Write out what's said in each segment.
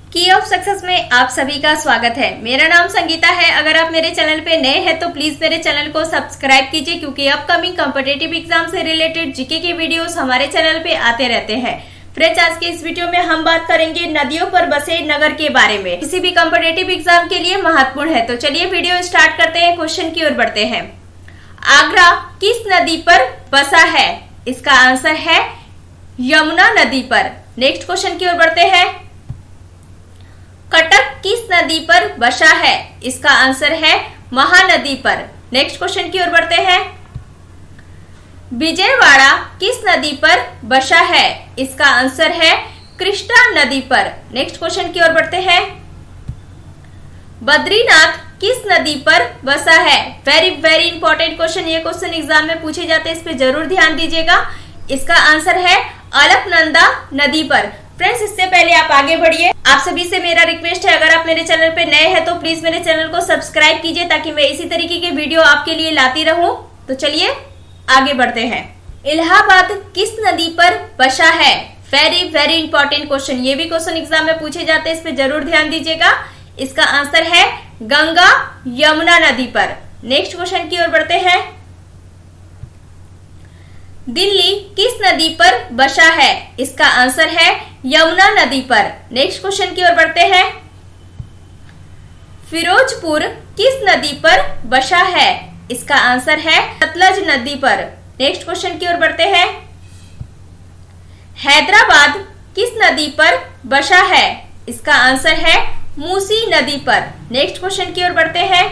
की of success में आप सभी का स्वागत है। मेरा नाम संगीता है। अगर आप मेरे चैनल पे नए हैं तो प्लीज मेरे चैनल को सब्सक्राइब कीजिए, क्योंकि अपकमिंग कॉम्पिटिटिव एग्जाम से रिलेटेड जीके के वीडियोस हमारे चैनल पे आते रहते हैं। फ्रेंड्स, आज के इस वीडियो में हम बात करेंगे नदियों पर बसे नगर के बारे में। किसी भी कॉम्पिटिटिव एग्जाम के लिए महत्वपूर्ण है। तो चलिए वीडियो स्टार्ट करते हैं, क्वेश्चन की ओर बढ़ते हैं। आगरा किस नदी पर बसा है? इसका आंसर है यमुना नदी पर। नेक्स्ट क्वेश्चन की ओर बढ़ते हैं। कटक किस नदी पर बसा है? इसका आंसर है महानदी पर। नेक्स्ट क्वेश्चन की ओर बढ़ते हैं। विजयवाड़ा किस नदी पर बसा है? इसका आंसर है कृष्णा नदी पर। नेक्स्ट क्वेश्चन की ओर बढ़ते हैं। बद्रीनाथ किस नदी पर बसा है? Very very important question. ये क्वेश्चन एग्जाम में पूछे जाते हैं, इस पे जरूर ध्यान दीजिएगा। इसका आंसर है अलकनंदा नदी पर। फ्रेंड्स, इससे पहले आप आगे बढ़िए, आप सभी से मेरा रिक्वेस्ट है, अगर आप मेरे चैनल पे नए हैं तो प्लीज मेरे चैनल को सब्सक्राइब कीजिए, ताकि मैं इसी तरीके के वीडियो आपके लिए लाती रहूं। तो चलिए आगे बढ़ते हैं। इलाहाबाद किस नदी पर बसा है? Very very important question. ये भी क्वेश्चन एग्जाम में पूछे जाते हैं, इस पे जरूर ध्यान दीजिएगा। इसका आंसर है गंगा यमुना नदी पर। नेक्स्ट क्वेश्चन की ओर बढ़ते हैं। दिल्ली किस नदी पर बसा है? इसका आंसर है यमुना नदी पर। नेक्स्ट क्वेश्चन की ओर बढ़ते हैं। फिरोजपुर किस नदी पर बसा है? इसका आंसर है सतलज नदी पर। नेक्स्ट क्वेश्चन की ओर बढ़ते हैं। हैदराबाद किस नदी पर बसा है? इसका आंसर है मूसी नदी पर। नेक्स्ट क्वेश्चन की ओर बढ़ते हैं।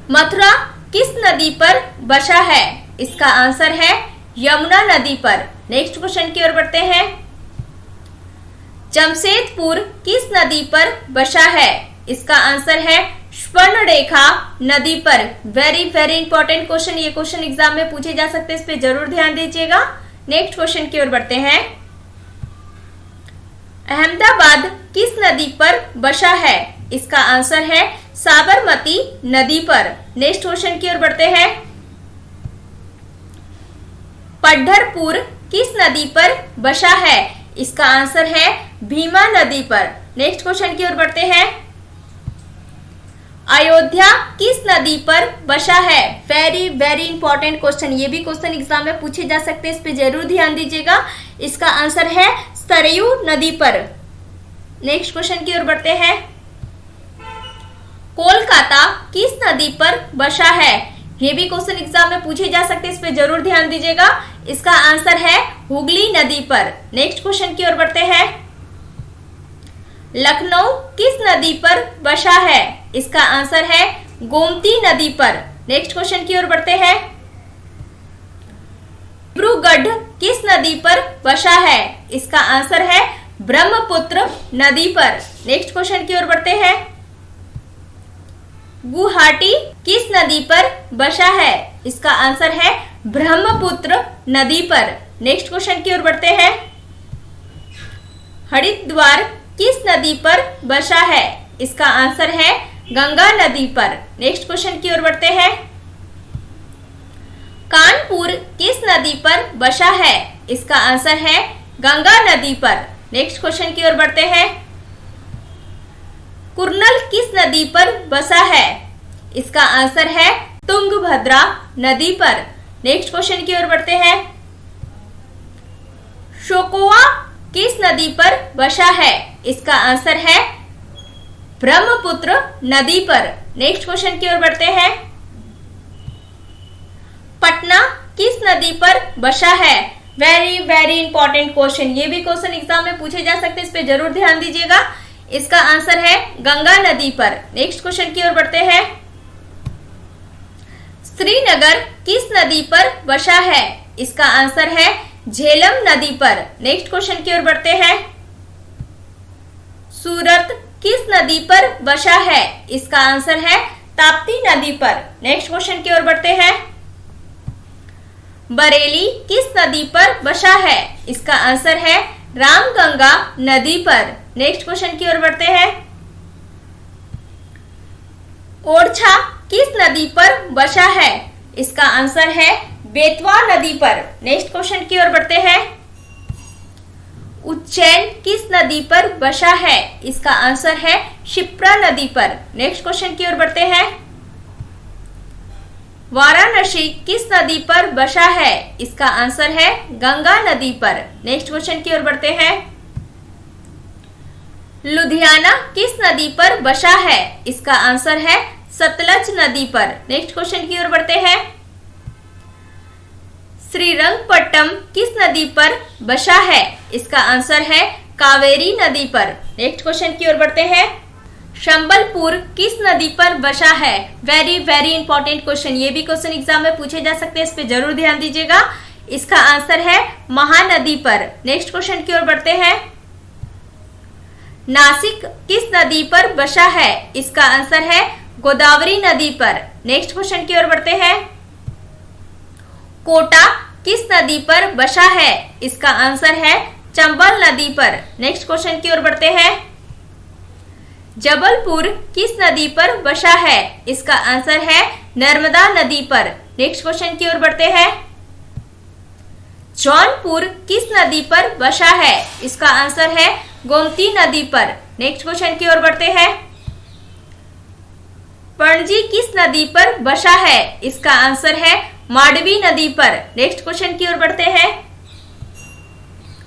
मथुरा किस नदी पर बसा है? इसका आंसर है यमुना नदी पर। नेक्स्ट क्वेश्चन की ओर बढ़ते हैं। जमशेदपुर किस नदी पर बसा है? इसका आंसर है स्वर्णरेखा नदी पर। Very very important question. ये क्वेश्चन एग्जाम में पूछे जा सकते हैं, इस पे जरूर ध्यान दीजिएगा। नेक्स्ट क्वेश्चन की ओर बढ़ते हैं। अहमदाबाद किस नदी पर बसा है? इसका आंसर है साबरमती नदी पर। नेक्स्ट क्वेश्चन की ओर बढ़ते हैं। पंढरपुर किस नदी पर बसा है? इसका आंसर है भीमा नदी पर। नेक्स्ट क्वेश्चन की ओर बढ़ते हैं। अयोध्या किस नदी पर बसा है? Very very important question. ये भी क्वेश्चन एग्जाम में पूछे जा सकते हैं, इस पे जरूर ध्यान दीजिएगा। इसका आंसर है सरयू नदी पर। नेक्स्ट क्वेश्चन की ओर बढ़ते हैं। कोलकाता किस नदी पर बसा है? ये भी क्वेश्चन एग्जाम में पूछे जा सकते हैं, इस पे जरूर ध्यान दीजिएगा। इसका आंसर है हुगली नदी पर। नेक्स्ट क्वेश्चन की ओर बढ़ते हैं। लखनऊ किस नदी पर बसा है? इसका आंसर है गोमती नदी पर। नेक्स्ट क्वेश्चन की ओर बढ़ते हैं। डिब्रूगढ़ किस नदी पर बसा है? इसका आंसर है ब्रह्मपुत्र नदी पर। नेक्स्ट क्वेश्चन की ओर बढ़ते हैं। गुवाहाटी किस नदी पर बसा है? इसका आंसर है ब्रह्मपुत्र नदी पर। नेक्स्ट क्वेश्चन की ओर बढ़ते हैं। हरिद्वार किस नदी पर बसा है? इसका आंसर है गंगा नदी पर। नेक्स्ट क्वेश्चन की ओर बढ़ते हैं। कानपुर किस नदी पर बसा है? इसका आंसर है गंगा नदी पर। नेक्स्ट क्वेश्चन की ओर बढ़ते हैं। कुर्नल किस नदी पर बसा है? इसका आंसर है तुंगभद्रा नदी पर। नेक्स्ट क्वेश्चन की ओर बढ़ते हैं। शोकोवा किस नदी पर बसा है? इसका आंसर है ब्रह्मपुत्र नदी पर। नेक्स्ट क्वेश्चन की ओर बढ़ते हैं। पटना किस नदी पर बसा है? Very very important question. ये भी क्वेश्चन एग्जाम में पूछे जा सकते हैं, इस पे जरूर ध्यान दीजिएगा। इसका आंसर है गंगा नदी पर। नेक्स्ट क्वेश्चन की ओर बढ़ते हैं। श्रीनगर किस नदी पर बसा है? इसका आंसर है झेलम नदी पर। नेक्स्ट क्वेश्चन की ओर बढ़ते हैं। सूरत किस नदी पर बसा है? इसका आंसर है ताप्ती नदी पर। नेक्स्ट क्वेश्चन की ओर बढ़ते हैं। बरेली किस नदी पर बसा है? इसका आंसर है रामगंगा नदी पर। नेक्स्ट क्वेश्चन की ओर बढ़ते हैं। ओरछा किस नदी पर बसा है? इसका आंसर है बेतवा नदी पर। नेक्स्ट क्वेश्चन की ओर बढ़ते हैं। उज्जैन किस नदी पर बसा है? इसका आंसर है शिप्रा नदी पर। नेक्स्ट क्वेश्चन की ओर बढ़ते हैं। वाराणसी किस नदी पर बसा है? इसका आंसर है गंगा नदी पर। नेक्स्ट क्वेश्चन की ओर बढ़ते हैं। लुधियाना किस नदी पर बसा है? इसका आंसर है सतलज नदी पर। नेक्स्ट क्वेश्चन की ओर बढ़ते हैं। श्रीरंगपट्टम किस नदी पर बसा है? इसका आंसर है कावेरी नदी पर। नेक्स्ट क्वेश्चन की ओर बढ़ते हैं। संबलपुर किस नदी पर बसा है? वेरी वेरी इंपॉर्टेंट क्वेश्चन, ये भी क्वेश्चन एग्जाम में पूछे जा सकते हैं, इस पे जरूर ध्यान दीजिएगा। इसका आंसर है महानदी पर। नेक्स्ट क्वेश्चन की ओर बढ़ते हैं। नासिक किस नदी पर बसा है? इसका आंसर है गोदावरी नदी पर। नेक्स्ट क्वेश्चन की ओर बढ़ते हैं। कोटा किस नदी पर बसा है? इसका आंसर है चंबल नदी पर। नेक्स्ट क्वेश्चन की ओर बढ़ते हैं। जबलपुर किस नदी पर बसा है? इसका आंसर है नर्मदा नदी पर। नेक्स्ट क्वेश्चन की ओर बढ़ते हैं। जौनपुर किस नदी पर बसा है? इसका आंसर है गोमती नदी पर। नेक्स्ट क्वेश्चन की ओर बढ़ते हैं। पणजी किस नदी पर बसा है? इसका आंसर है मांडवी नदी पर। नेक्स्ट क्वेश्चन की ओर बढ़ते हैं।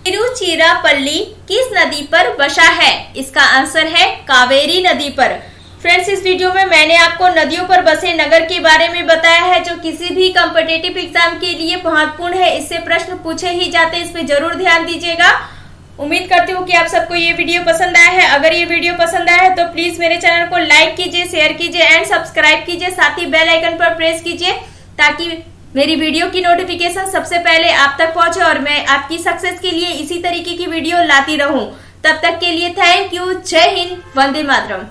तिरुचिरापल्ली किस नदी पर बसा है? इसका आंसर है कावेरी नदी पर। फ्रेंड्स, इस वीडियो में मैंने आपको नदियों पर बसे नगर के बारे में बताया है, जो किसी भी कॉम्पिटिटिव एग्जाम के लिए महत्वपूर्ण है। इससे प्रश्न पूछे ही जाते हैं, इस पे जरूर ध्यान दीजिएगा। उम्मीद करती हूँ कि आप सबको ये वीडियो पसंद आया है। अगर ये वीडियो पसंद आया है तो प्लीज मेरे चैनल को लाइक कीजिए, शेयर कीजिए एंड सब्सक्राइब कीजिए। साथ ही बेल आइकन पर प्रेस कीजिए ताकि मेरी वीडियो की नोटिफिकेशन सबसे पहले आप तक पहुंचे और मैं आपकी सक्सेस के लिए इसी तरीके की वीडियो लाती रहूं। तब तक के लिए थैंक यू। जय हिंद, वंदे मातरम।